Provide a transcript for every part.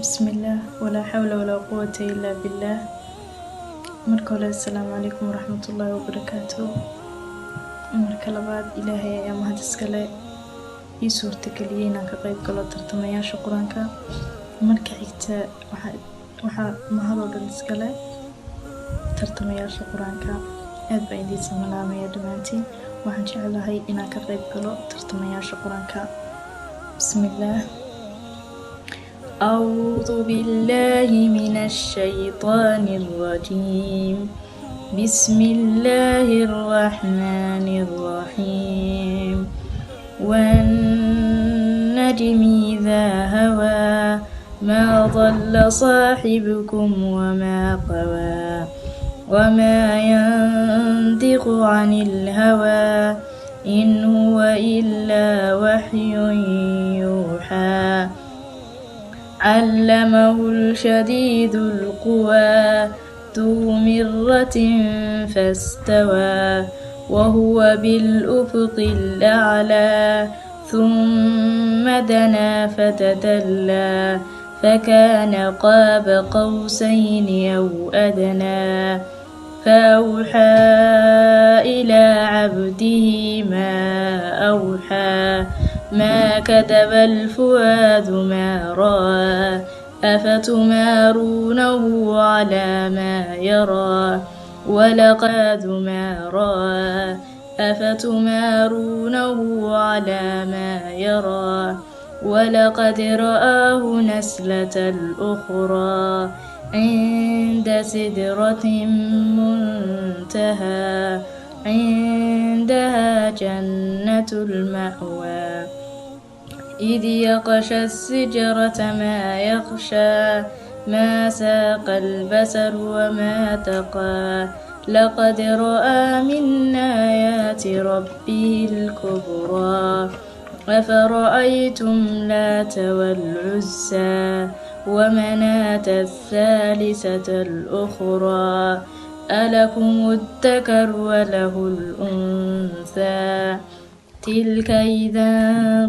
بسم الله ولا حول ولا قوة إلا بالله. مركز السلام عليكم ورحمة الله وبركاته. مركز لبعض إلهي يا مهد اسكالي إي سورة كليين كقيب قلو ترتميا قرآنك. مركز حكتا وحا مهدو دن اسكالي ترتميا قرآنك aad baan idiin salaamayaa dhamaantiin. waxaan jeclahay inaan ka qayb galo tartamayaasha quraanka. Bismillah. أعوذ بالله من الشيطان الرجيم. بسم الله الرحمن الرحيم. والنجم إذا هوى ما ضل صاحبكم وما غوى وما ينطق عن الهوى إن هو إلا وحي يوحى. علمه الشديد القوى ذو مرة فاستوى وهو بالأفق الأعلى ثم دنا فتدلى فكان قاب قوسين أو أدنى فأوحى إلى عبده ما أوحى. ما كتب الفؤاد ما رأى أفتمارونه على ما يرى ولقد ما رأى أفتمارونه على ما يرى ولقد رآه نزلة الأخرى عند سدرة منتهى عندها جنة المأوى إذ يغشى السجرة ما يغشى ما ساق البصر وما تقى لقد رأى من آيات ربه الكبرى. أفرأيتم لات والعزى ومناة الثالثة الأخرى ألكم الذكر وله الأنثى تلك إذا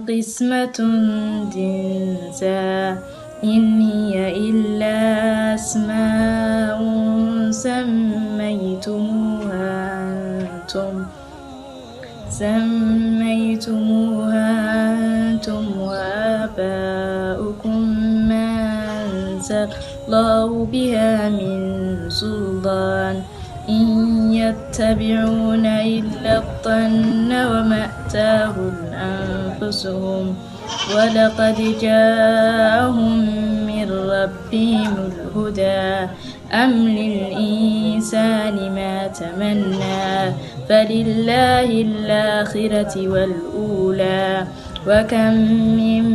قسمة ضيزى إن هي إلا أسماء سميتموها أنتم وآباؤكم ما أنزل الله بها من سلطان إن يتبعون إلا الظن وما تهوى أنفسهم ولقد جاءهم من ربهم الهدى. أم للإنسان ما تمنى فلله الآخرة والأولى وكم من